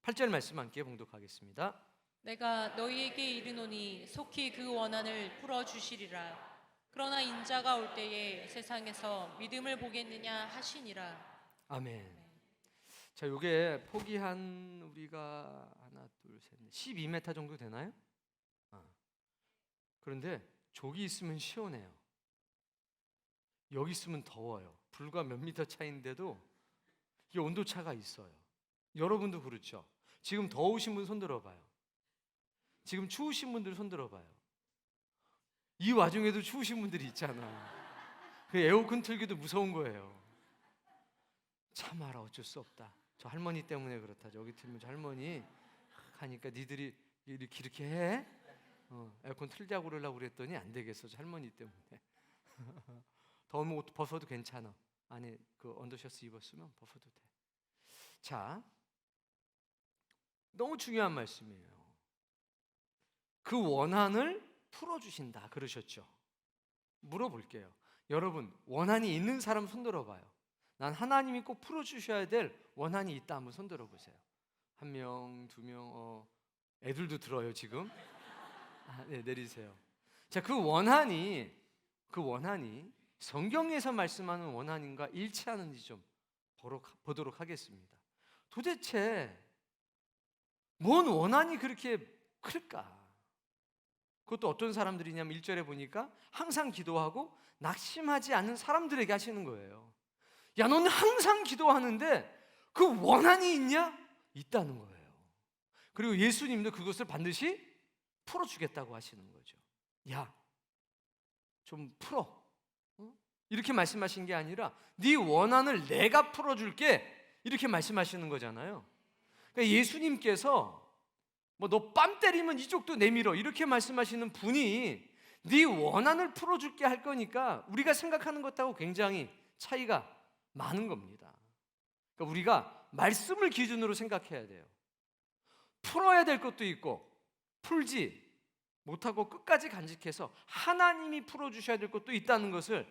8절 말씀 함께 봉독하겠습니다. 내가 너희에게 이르노니 속히 그 원한을 풀어주시리라. 그러나 인자가 올 때에 세상에서 믿음을 보겠느냐 하시니라. 아멘. 자, 요게 포기한 우리가 하나, 둘, 셋, 넷, 12m 정도 되나요? 그런데 저기 있으면 시원해요. 여기 있으면 더워요. 불과 몇 미터 차이인데도 이 온도 차가 있어요. 여러분도 그렇죠? 지금 더우신 분 손 들어봐요. 지금 추우신 분들 손 들어봐요. 이 와중에도 추우신 분들이 있잖아. 그 에어컨 틀기도 무서운 거예요. 참아라, 어쩔 수 없다. 저 할머니 때문에 그렇다. 저기 틀면 저 할머니 하니까 니들이 이렇게 해? 에어컨 틀자고 그러려고 그랬더니 안 되겠어. 저 할머니 때문에. 더우면 옷 벗어도 괜찮아. 안에 그 언더셔츠 입었으면 벗어도 돼. 자, 너무 중요한 말씀이에요. 그 원한을 풀어주신다 그러셨죠. 물어볼게요. 여러분, 원한이 있는 사람 손 들어봐요. 난 하나님이 꼭 풀어주셔야 될 원한이 있다. 한번 손 들어보세요. 한 명, 두 명, 애들도 들어요 지금. 네, 내리세요. 자, 그 원한이 성경에서 말씀하는 원한인가 일치하는지 좀 보도록 하겠습니다. 도대체 뭔 원한이 그렇게 클까? 그것도 어떤 사람들이냐면 1절에 보니까 항상 기도하고 낙심하지 않는 사람들에게 하시는 거예요. 야, 너는 항상 기도하는데 그 원한이 있냐? 있다는 거예요. 그리고 예수님도 그것을 반드시 풀어주겠다고 하시는 거죠. 야, 좀 풀어. 이렇게 말씀하신 게 아니라 네 원한을 내가 풀어줄게 이렇게 말씀하시는 거잖아요. 그러니까 예수님께서 뭐 너 뺨 때리면 이쪽도 내밀어 이렇게 말씀하시는 분이 네 원한을 풀어줄게 할 거니까 우리가 생각하는 것하고 굉장히 차이가 많은 겁니다. 그러니까 우리가 말씀을 기준으로 생각해야 돼요. 풀어야 될 것도 있고 풀지 못하고 끝까지 간직해서 하나님이 풀어주셔야 될 것도 있다는 것을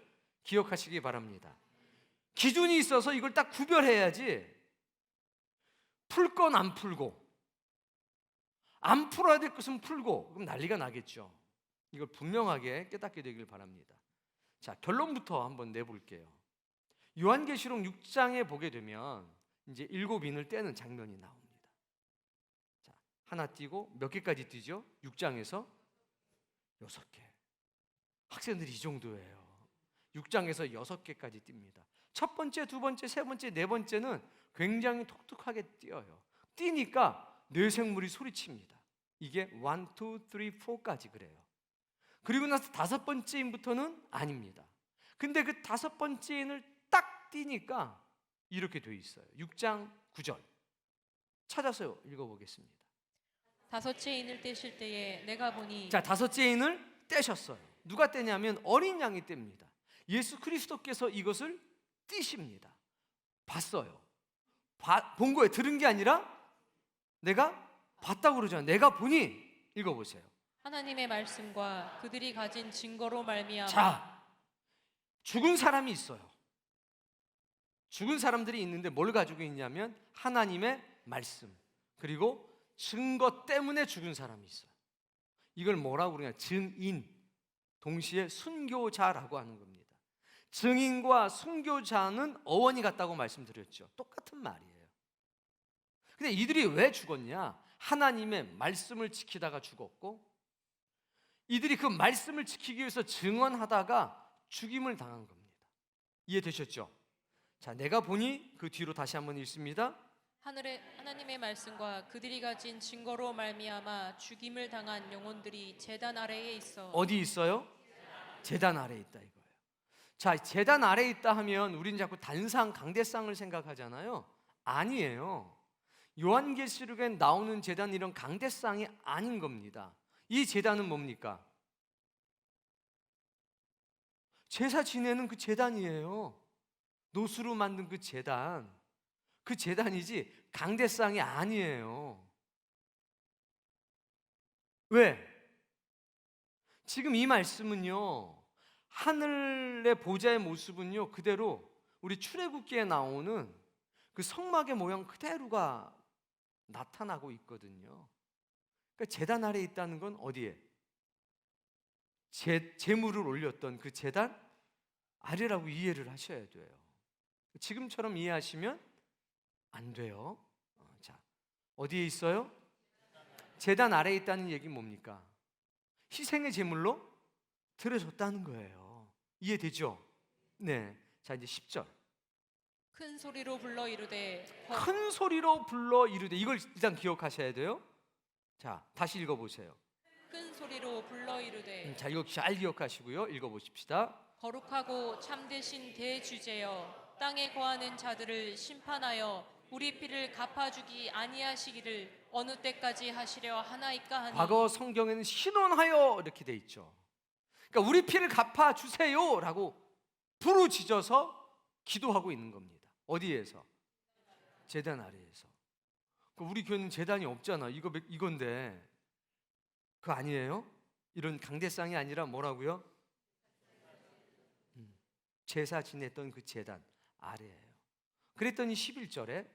기억하시기 바랍니다. 기준이 있어서 이걸 딱 구별해야지 풀 건 안 풀고 안 풀어야 될 것은 풀고 그럼 난리가 나겠죠. 이걸 분명하게 깨닫게 되길 바랍니다. 자, 결론부터 한번 내볼게요. 요한계시록 6장에 보게 되면 이제 7인을 떼는 장면이 나옵니다. 자, 하나 띄고 몇 개까지 띄죠? 6장에서 6개. 학생들이 이 정도예요. 6장에서 6개까지 띱니다. 첫 번째, 두 번째, 세 번째, 네 번째는 굉장히 독특하게 띄어요. 띄니까 뇌생물이 소리칩니다. 이게 1, 2, 3, 4까지 그래요. 그리고 나서 다섯 번째 인부터는 아닙니다. 근데 그 다섯 번째 인을 딱 띄니까 이렇게 돼 있어요. 6장 9절 찾아서 읽어보겠습니다. 다섯째 인을 떼실 때에 내가 보니. 자, 다섯째 인을 떼셨어요. 누가 떼냐면 어린 양이 뗍니다. 예수 그리스도께서 이것을 띄십니다. 봤어요. 본 거예요. 들은 게 아니라 내가 봤다고 그러잖아요. 내가 보니. 읽어보세요. 하나님의 말씀과 그들이 가진 증거로 말미암아. 자, 죽은 사람이 있어요. 죽은 사람들이 있는데 뭘 가지고 있냐면 하나님의 말씀 그리고 증거 때문에 죽은 사람이 있어요. 이걸 뭐라고 그러냐? 증인, 동시에 순교자라고 하는 겁니다. 증인과 순교자는 어원이 같다고 말씀드렸죠. 똑같은 말이에요. 근데 이들이 왜 죽었냐? 하나님의 말씀을 지키다가 죽었고 이들이 그 말씀을 지키기 위해서 증언하다가 죽임을 당한 겁니다. 이해되셨죠? 자, 내가 보니 그 뒤로 다시 한번 읽습니다. 하나님의 말씀과 그들이 가진 증거로 말미암아 죽임을 당한 영혼들이 제단 아래에 있어. 어디 있어요? 제단 아래에 있다 이거예요. 자, 제단 아래에 있다 하면 우리는 자꾸 단상, 강대상을 생각하잖아요. 아니에요. 요한계시록에 나오는 제단 이런 강대상이 아닌 겁니다. 이 제단은 뭡니까? 제사 지내는 그 제단이에요. 노수로 만든 그 제단. 그 제단이지 강대상이 아니에요. 왜? 지금 이 말씀은요, 하늘의 보좌의 모습은요 그대로 우리 출애굽기에 나오는 그 성막의 모양 그대로가 나타나고 있거든요. 그러니까 제단 아래에 있다는 건 어디에? 제물을 올렸던 그 제단 아래라고 이해를 하셔야 돼요. 지금처럼 이해하시면 안 돼요. 자, 어디에 있어요? 제단 아래에 있다는 얘기 뭡니까? 희생의 제물로 드려졌다는 거예요. 이해되죠? 네. 자, 이제 10절. 큰 소리로 불러 이르되 큰 소리로 불러 이르되, 이걸 일단 기억하셔야 돼요. 자, 다시 읽어보세요. 큰 소리로 불러 이르되 자, 이거 잘 기억하시고요. 읽어보십시다. 거룩하고 참되신 대주제여 땅에 거하는 자들을 심판하여 우리 피를 갚아주기 아니하시기를 어느 때까지 하시려 하나이까 하니. 과거 성경에는 신원하여 이렇게 돼 있죠. 그러니까 우리 피를 갚아주세요라고 부르짖어서 기도하고 있는 겁니다. 어디에서? 제단 아래에서. 우리 교회는 제단이 없잖아. 이건데 그거 아니에요? 이런 강대상이 아니라 뭐라고요? 제사 지냈던 그 제단 아래예요. 그랬더니 11절에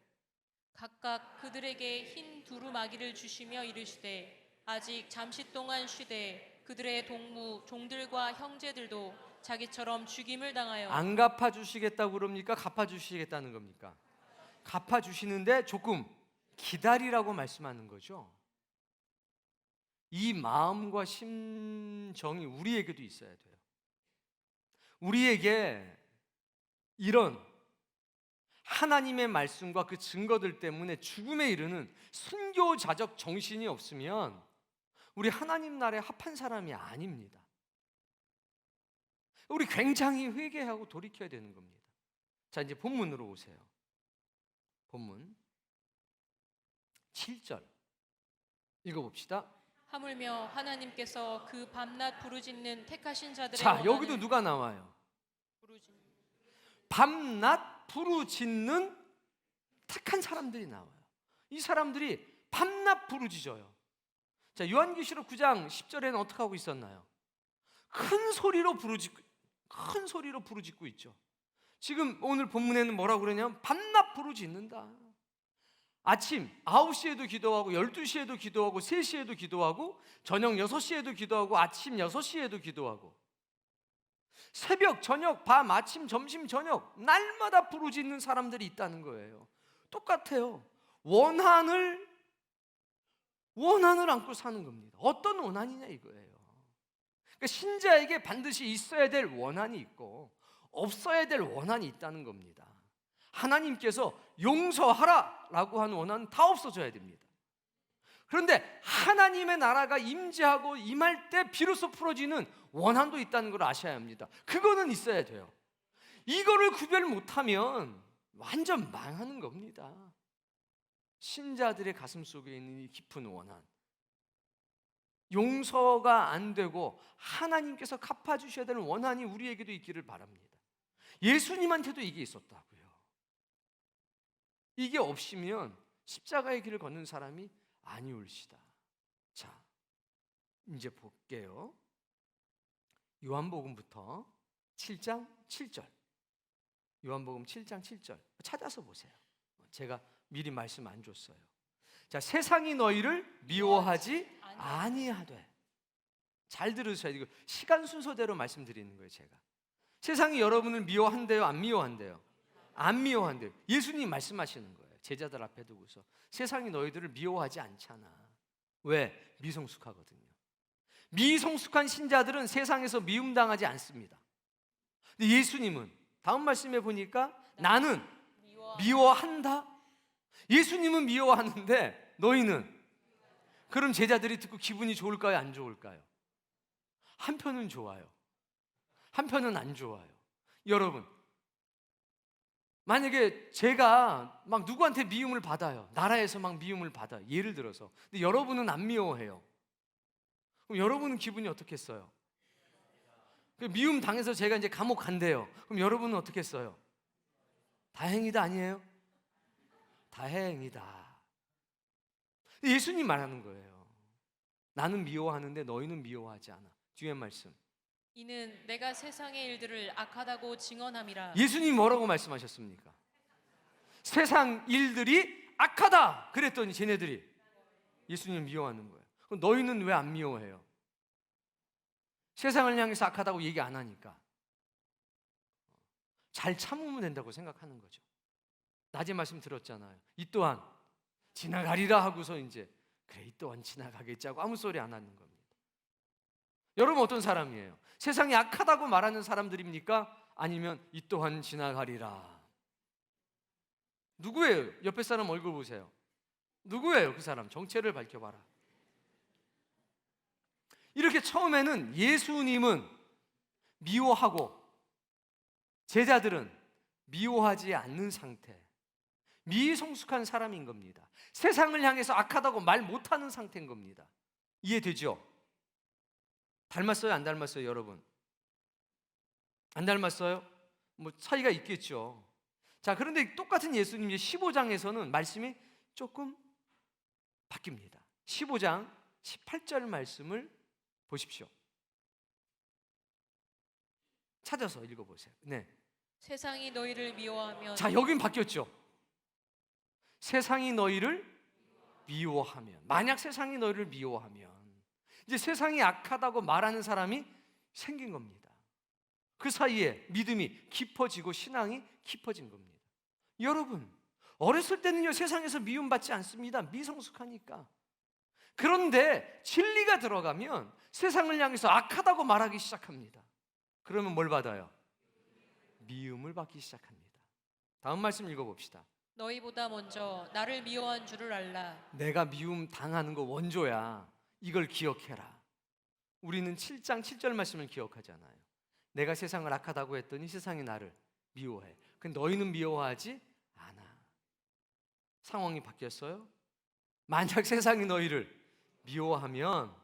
각각 그들에게 흰 두루마기를 주시며 이르시되 아직 잠시 동안 쉬되 그들의 동무 종들과 형제들도 자기처럼 죽임을 당하여. 안 갚아주시겠다고 그럽니까? 갚아주시겠다는 겁니까? 갚아주시는데 조금 기다리라고 말씀하는 거죠. 이 마음과 심정이 우리에게도 있어야 돼요. 우리에게 이런 하나님의 말씀과 그 증거들 때문에 죽음에 이르는 순교자적 정신이 없으면 우리 하나님 나라에 합한 사람이 아닙니다. 우리 굉장히 회개하고 돌이켜야 되는 겁니다. 자, 이제 본문으로 오세요. 본문 7절 읽어봅시다. 하물며 하나님께서 그 밤낮 부르짖는 택하신 자들의 자, 여기도 원한을 누가 나와요? 부르짖는 밤낮 부르짖는 택한 사람들이 나와요. 이 사람들이 밤낮 부르짖어요. 자, 요한계시록 9장 10절에는 어떻게 하고 있었나요? 큰 소리로 부르짖고 있죠. 지금 오늘 본문에는 뭐라고 그러냐면 밤낮 부르짖는다. 아침 9시에도 기도하고 12시에도 기도하고 3시에도 기도하고 저녁 6시에도 기도하고 아침 6시에도 기도하고 새벽, 저녁, 밤, 아침, 점심, 저녁 날마다 부르짖는 사람들이 있다는 거예요. 똑같아요. 원한을 안고 사는 겁니다. 어떤 원한이냐 이거예요. 그러니까 신자에게 반드시 있어야 될 원한이 있고 없어야 될 원한이 있다는 겁니다. 하나님께서 용서하라라고 하는 원한은 다 없어져야 됩니다. 그런데 하나님의 나라가 임재하고 임할 때 비로소 풀어지는 원한도 있다는 걸 아셔야 합니다. 그거는 있어야 돼요. 이거를 구별 못하면 완전 망하는 겁니다. 신자들의 가슴 속에 있는 이 깊은 원한, 용서가 안 되고 하나님께서 갚아주셔야 되는 원한이 우리에게도 있기를 바랍니다. 예수님한테도 이게 있었다고요. 이게 없으면 십자가의 길을 걷는 사람이 아니올시다. 자, 이제 볼게요. 요한복음부터 7장 7절. 요한복음 7장 7절 찾아서 보세요. 제가 미리 말씀 안 줬어요. 자, 세상이 너희를 미워하지 아니하되. 잘 들으셔야 돼요. 시간 순서대로 말씀드리는 거예요. 제가 세상이 여러분을 미워한대요, 안 미워한대요? 안 미워한대요. 예수님 말씀하시는 거예요. 제자들 앞에 두고서 세상이 너희들을 미워하지 않잖아. 왜? 미성숙하거든요. 미성숙한 신자들은 세상에서 미움당하지 않습니다. 근데 예수님은 다음 말씀에 보니까 나는 미워한다. 예수님은 미워하는데 너희는? 그럼 제자들이 듣고 기분이 좋을까요, 안 좋을까요? 한편은 좋아요, 한편은 안 좋아요. 여러분, 만약에 제가 막 누구한테 미움을 받아요. 나라에서 막 미움을 받아요. 예를 들어서. 근데 여러분은 안 미워해요. 그럼 여러분은 기분이 어떻겠어요? 미움 당해서 제가 이제 감옥 간대요. 그럼 여러분은 어떻겠어요? 다행이다 아니에요? 다행이다. 예수님 말하는 거예요. 나는 미워하는데 너희는 미워하지 않아. 뒤에 말씀. 이는 내가 세상의 일들을 악하다고 증언함이라. 예수님 뭐라고 말씀하셨습니까? 세상 일들이 악하다 그랬더니 쟤네들이 예수님을 미워하는 거예요. 그럼 너희는 왜 안 미워해요? 세상을 향해서 악하다고 얘기 안 하니까 잘 참으면 된다고 생각하는 거죠. 낮에 말씀 들었잖아요. 이 또한 지나가리라 하고서 이제 그래 이 또한 지나가겠지 하고 아무 소리 안 하는 겁니다. 여러분 어떤 사람이에요? 세상이 악하다고 말하는 사람들입니까? 아니면 이 또한 지나가리라? 누구예요? 옆에 사람 얼굴 보세요. 누구예요? 그 사람 정체를 밝혀봐라. 이렇게 처음에는 예수님은 미워하고 제자들은 미워하지 않는 상태, 미성숙한 사람인 겁니다. 세상을 향해서 악하다고 말 못하는 상태인 겁니다. 이해되죠? 닮았어요? 안 닮았어요? 여러분? 안 닮았어요? 뭐 차이가 있겠죠. 자, 그런데 똑같은 예수님 15장에서는 말씀이 조금 바뀝니다. 15장 18절 말씀을 보십시오. 찾아서 읽어보세요. 네. 세상이 너희를 미워하면 자, 여긴 바뀌었죠. 세상이 너희를 미워하면, 만약 세상이 너희를 미워하면 이제 세상이 악하다고 말하는 사람이 생긴 겁니다. 그 사이에 믿음이 깊어지고 신앙이 깊어진 겁니다. 여러분, 어렸을 때는요 세상에서 미움받지 않습니다. 미성숙하니까. 그런데 진리가 들어가면 세상을 향해서 악하다고 말하기 시작합니다. 그러면 뭘 받아요? 미움을 받기 시작합니다. 다음 말씀 읽어봅시다. 너희보다 먼저 나를 미워한 줄을 알라. 내가 미움 당하는 거 원조야. 이걸 기억해라. 우리는 7장 7절 말씀을 기억하잖아요. 내가 세상을 악하다고 했더니 세상이 나를 미워해. 근데 너희는 미워하지 않아. 상황이 바뀌었어요. 만약 세상이 너희를 미워하면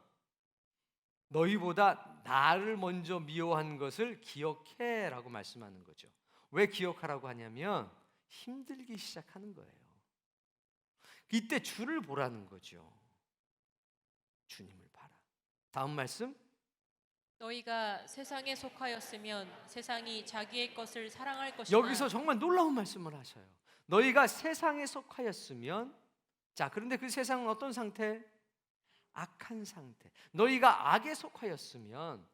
너희보다 나를 먼저 미워한 것을 기억해 라고 말씀하는 거죠. 왜 기억하라고 하냐면 힘들기 시작하는 거예요. 이때 주를 보라는 거죠. 주님을 봐라. 다음 말씀. 너희가 세상에 속하였으면 세상이 자기의 것을 사랑할 것이나. 여기서 정말 놀라운 말씀을 하셔요. 너희가 세상에 속하였으면, 자, 그런데 그 세상은 어떤 상태? 악한 상태. 너희가 악에 속하였으면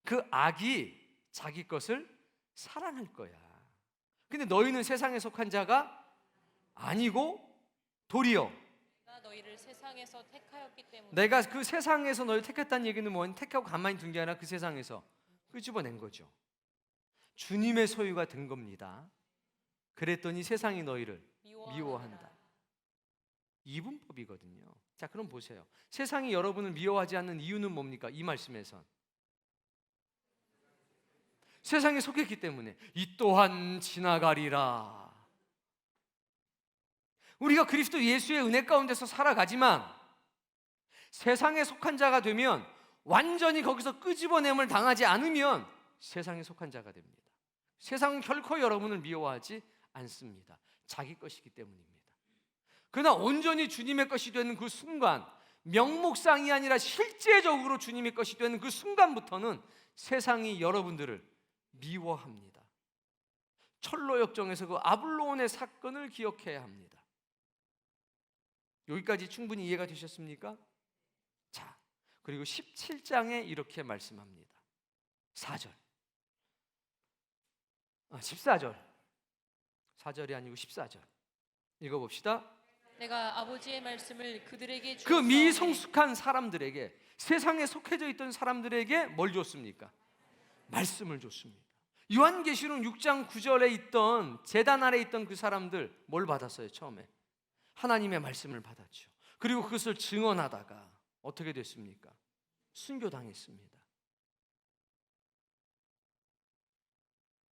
그 악이 자기 것을 사랑할 거야. 근데 너희는 세상에 속한 자가 아니고 도리어 내가 너희를 세상에서 택하였기 때문에. 내가 그 세상에서 너희를 택했다는 얘기는 뭐냐? 택하고 가만히 둔 게 아니라 그 세상에서 끄집어낸 거죠. 주님의 소유가 된 겁니다. 그랬더니 세상이 너희를 미워한다. 이분법이거든요. 자, 그럼 보세요. 세상이 여러분을 미워하지 않는 이유는 뭡니까? 이 말씀에선 세상에 속했기 때문에 이 또한 지나가리라. 우리가 그리스도 예수의 은혜 가운데서 살아가지만 세상에 속한 자가 되면 완전히 거기서 끄집어냄을 당하지 않으면 세상에 속한 자가 됩니다. 세상은 결코 여러분을 미워하지 않습니다. 자기 것이기 때문입니다. 그러나 온전히 주님의 것이 되는 그 순간, 명목상이 아니라 실제적으로 주님의 것이 되는 그 순간부터는 세상이 여러분들을 미워합니다. 철로역정에서 그 아블로온의 사건을 기억해야 합니다. 여기까지 충분히 이해가 되셨습니까? 자, 그리고 17장에 이렇게 말씀합니다. 4절 14절 4절이 아니고 14절 읽어봅시다. 내가 아버지의 말씀을 그들에게 그 주었사오니. 미성숙한 사람들에게, 세상에 속해져 있던 사람들에게 뭘 줬습니까? 말씀을 줬습니다. 요한계시록 6장 9절에 있던 제단 아래 있던 그 사람들 뭘 받았어요? 처음에 하나님의 말씀을 받았죠. 그리고 그것을 증언하다가 어떻게 됐습니까? 순교당했습니다.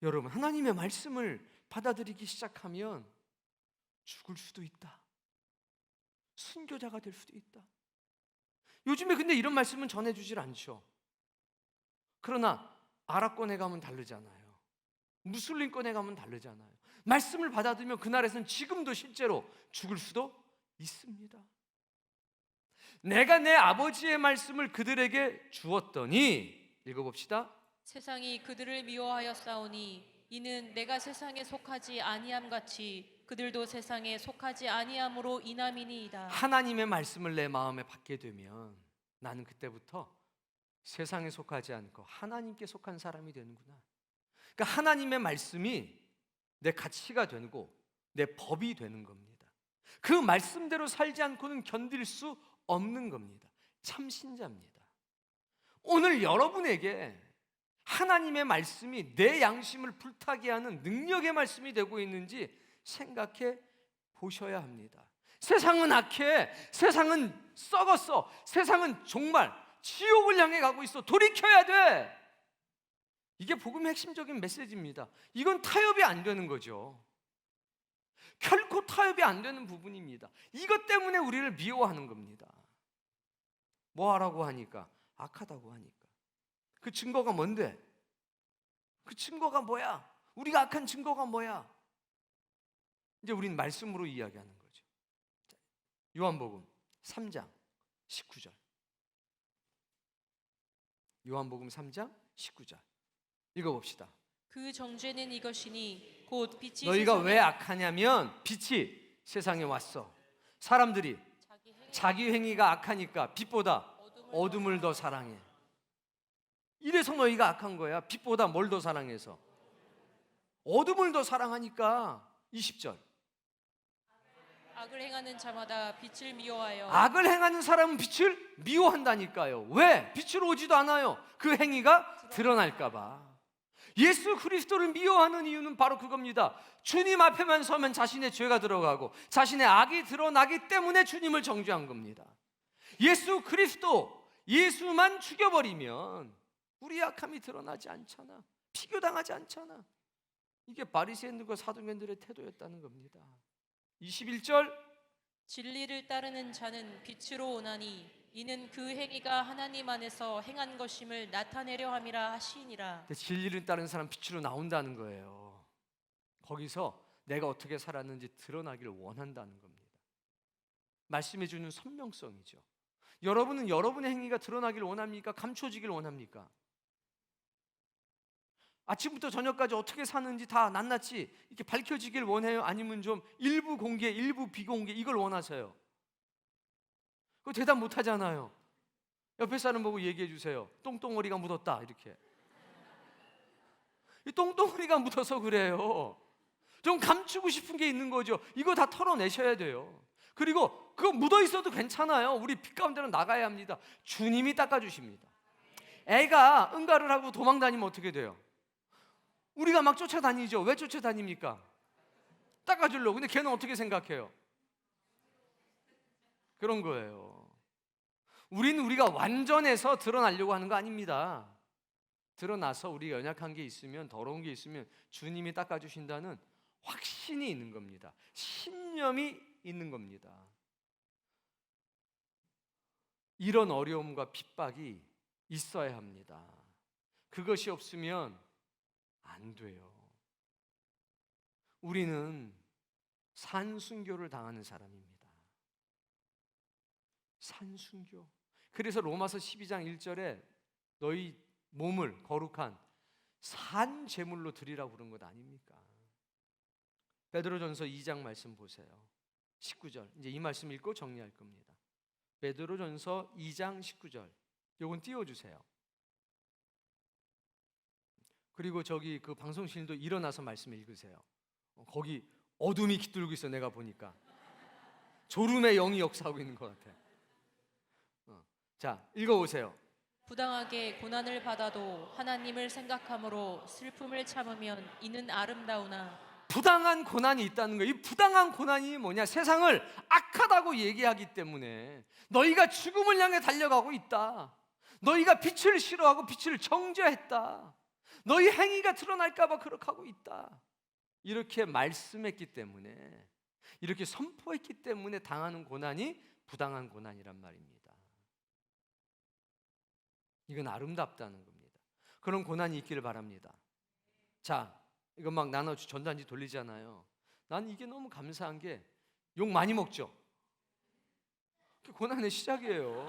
여러분, 하나님의 말씀을 받아들이기 시작하면 죽을 수도 있다. 순교자가 될 수도 있다. 요즘에 근데 이런 말씀은 전해주질 않죠. 그러나 아랍권에 가면 다르잖아요. 무슬림권에 가면 다르잖아요. 말씀을 받아들이면 그날에서는 지금도 실제로 죽을 수도 있습니다. 내가 내 아버지의 말씀을 그들에게 주었더니, 읽어봅시다. 세상이 그들을 미워하였사오니 이는 내가 세상에 속하지 아니함 같이 그들도 세상에 속하지 아니함으로 인함이니이다. 하나님의 말씀을 내 마음에 받게 되면 나는 그때부터 세상에 속하지 않고 하나님께 속한 사람이 되는구나. 그러니까 하나님의 말씀이 내 가치가 되고 내 법이 되는 겁니다. 그 말씀대로 살지 않고는 견딜 수 없는 겁니다. 참 신자입니다. 오늘 여러분에게 하나님의 말씀이 내 양심을 불타게 하는 능력의 말씀이 되고 있는지 생각해 보셔야 합니다. 세상은 악해, 세상은 썩었어, 세상은 정말 지옥을 향해 가고 있어, 돌이켜야 돼. 이게 복음의 핵심적인 메시지입니다. 이건 타협이 안 되는 거죠. 결코 타협이 안 되는 부분입니다. 이것 때문에 우리를 미워하는 겁니다. 뭐 하라고 하니까? 악하다고 하니까. 그 증거가 뭔데? 그 증거가 뭐야? 우리가 악한 증거가 뭐야? 이제 우린 말씀으로 이야기하는 거죠. 요한복음 3장 19절. 요한복음 3장 19절. 읽어봅시다. 그 정죄는 이것이니 곧 빛이 너희가 세상에- 왜 악하냐면 빛이 세상에 왔어. 사람들이 자기 행위가 악하니까 빛보다 어둠을 더 사랑해. 이래서 너희가 악한 거야. 빛보다 뭘 더 사랑해서? 어둠을 더 사랑하니까. 20절. 악을 행하는 자마다 빛을 미워하여 악을 행하는 사람은 빛을 미워한다니까요. 왜? 빛으로 오지도 않아요. 그 행위가 드러날까 봐. 예수 그리스도를 미워하는 이유는 바로 그겁니다. 주님 앞에만 서면 자신의 죄가 들어가고 자신의 악이 드러나기 때문에 주님을 정죄한 겁니다. 예수 그리스도, 예수만 죽여버리면 우리 악함이 드러나지 않잖아. 비교당하지 않잖아. 이게 바리새인들과 사두개인들의 태도였다는 겁니다. 21절. 진리를 따르는 자는 빛으로 오나니 이는 그 행위가 하나님 안에서 행한 것임을 나타내려 함이라 하시니라. 진리를 따르는 사람 빛으로 나온다는 거예요. 거기서 내가 어떻게 살았는지 드러나기를 원한다는 겁니다. 말씀해 주는 선명성이죠. 여러분은 여러분의 행위가 드러나기를 원합니까? 감춰지기를 원합니까? 아침부터 저녁까지 어떻게 사는지 다 낱낱이 이렇게 밝혀지길 원해요? 아니면 좀 일부 공개, 일부 비공개 이걸 원하세요? 그거 대답 못 하잖아요. 옆에 사람 보고 얘기해 주세요. 똥덩어리가 묻었다 이렇게. 이 똥덩어리가 묻어서 그래요. 좀 감추고 싶은 게 있는 거죠. 이거 다 털어내셔야 돼요. 그리고 그거 묻어 있어도 괜찮아요. 우리 빛 가운데로 나가야 합니다. 주님이 닦아주십니다. 애가 응가를 하고 도망 다니면 어떻게 돼요? 우리가 막 쫓아다니죠. 왜 쫓아다닙니까? 닦아주려고. 근데 걔는 어떻게 생각해요? 그런 거예요. 우리가 완전해서 드러나려고 하는 거 아닙니다. 드러나서 우리가 연약한 게 있으면, 더러운 게 있으면 주님이 닦아주신다는 확신이 있는 겁니다. 신념이 있는 겁니다. 이런 어려움과 핍박이 있어야 합니다. 그것이 없으면 안 돼요. 우리는 산순교를 당하는 사람입니다. 산순교. 그래서 로마서 12장 1절에 너희 몸을 거룩한 산 제물로 드리라고 그런 것 아닙니까? 베드로전서 2장 말씀 보세요. 19절. 이제 이 말씀 읽고 정리할 겁니다. 베드로전서 2장 19절. 요건 띄워주세요. 그리고 저기 그 방송실도 일어나서 말씀 읽으세요. 거기 어둠이 깃들고 있어. 내가 보니까 졸음의 영이 역사하고 있는 것 같아. 자, 읽어보세요. 부당하게 고난을 받아도 하나님을 생각함으로 슬픔을 참으면 이는 아름다우나. 부당한 고난이 있다는 거예요. 이 부당한 고난이 뭐냐? 세상을 악하다고 얘기하기 때문에 너희가 죽음을 향해 달려가고 있다. 너희가 빛을 싫어하고 빛을 정죄했다. 너희 행위가 드러날까 봐 그렇게 하고 있다. 이렇게 말씀했기 때문에, 이렇게 선포했기 때문에 당하는 고난이 부당한 고난이란 말입니다. 이건 아름답다는 겁니다. 그런 고난이 있기를 바랍니다. 자, 이거 막 나눠 전단지 돌리잖아요. 난 이게 너무 감사한 게 욕 많이 먹죠. 그게 고난의 시작이에요.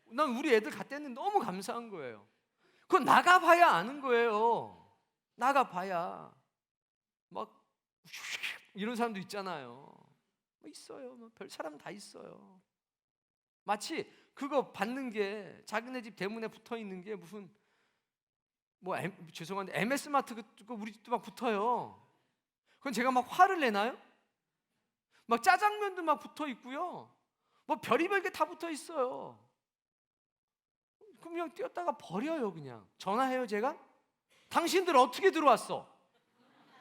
난 우리 애들 갔다는 너무 감사한 거예요. 그건 나가봐야 아는 거예요. 나가봐야 막 이런 사람도 있잖아요. 뭐 있어요. 뭐 별 사람 다 있어요. 마치 그거 받는 게 자기네 집 대문에 붙어 있는 게 무슨 죄송한데 MS 마트 그거 우리 집도 막 붙어요. 그건 제가 막 화를 내나요? 막 짜장면도 막 붙어 있고요. 뭐 별의별 게 다 붙어 있어요. 그럼 그냥 띄었다가 버려요. 그냥 전화해요. 제가 당신들 어떻게 들어왔어?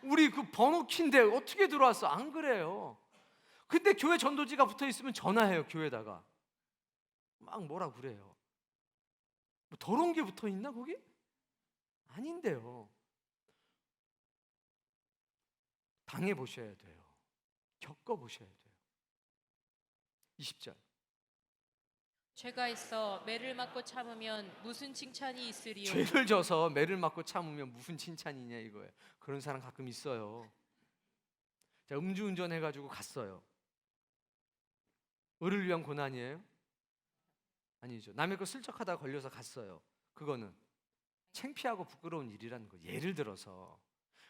우리 그 번호키인데 어떻게 들어왔어? 안 그래요. 근데 교회 전도지가 붙어 있으면 전화해요. 교회다가 막 뭐라 그래요. 뭐 더러운 게 붙어 있나 거기? 아닌데요. 당해 보셔야 돼요. 겪어 보셔야 돼요. 20절. 죄가 있어 매를 맞고 참으면 무슨 칭찬이 있으리요. 죄를 져서 매를 맞고 참으면 무슨 칭찬이냐 이거예요. 그런 사람 가끔 있어요. 자, 음주운전 해가지고 갔어요. 을을 위한 고난이에요? 아니죠. 남의 거 슬쩍하다가 걸려서 갔어요. 그거는 창피하고 부끄러운 일이라는 거예요. 예를 들어서.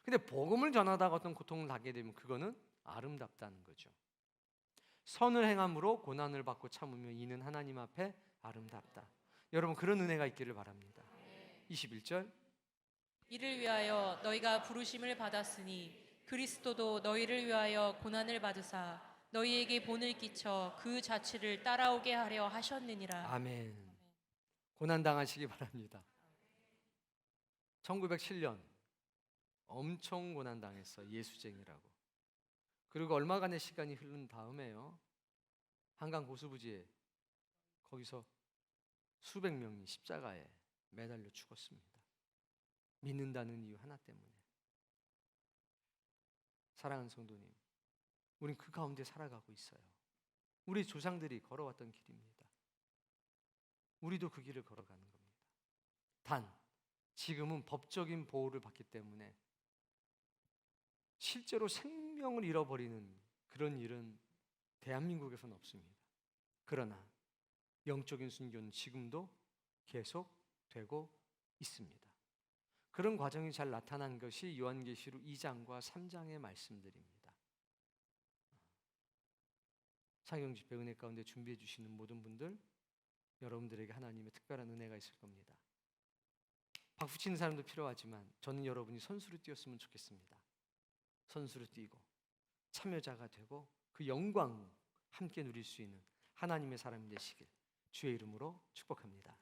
근데 복음을 전하다가 어떤 고통을 당하게 되면 그거는 아름답다는 거죠. 선을 행함으로 고난을 받고 참으며 이는 하나님 앞에 아름답다. 여러분 그런 은혜가 있기를 바랍니다. 21절. 이를 위하여 너희가 부르심을 받았으니 그리스도도 너희를 위하여 고난을 받으사 너희에게 본을 끼쳐 그 자취를 따라오게 하려 하셨느니라. 아멘. 고난 당하시기 바랍니다. 1907년 엄청 고난 당했어. 예수쟁이라고. 그리고 얼마간의 시간이 흐른 다음에요. 한강 고수부지에 거기서 수백 명이 십자가에 매달려 죽었습니다. 믿는다는 이유 하나 때문에. 사랑하는 성도님, 우린 그 가운데 살아가고 있어요. 우리 조상들이 걸어왔던 길입니다. 우리도 그 길을 걸어가는 겁니다. 단 지금은 법적인 보호를 받기 때문에 실제로 생명을 잃어버리는 그런 일은 대한민국에서는 없습니다. 그러나 영적인 순교는 지금도 계속되고 있습니다. 그런 과정이 잘 나타난 것이 요한계시록 2장과 3장의 말씀들입니다. 창경 집회 은혜 가운데 준비해 주시는 모든 분들, 여러분들에게 하나님의 특별한 은혜가 있을 겁니다. 박수 치는 사람도 필요하지만 저는 여러분이 선수로 뛰었으면 좋겠습니다. 선수로 뛰고 참여자가 되고 그 영광 함께 누릴 수 있는 하나님의 사람이 되시길 주의 이름으로 축복합니다.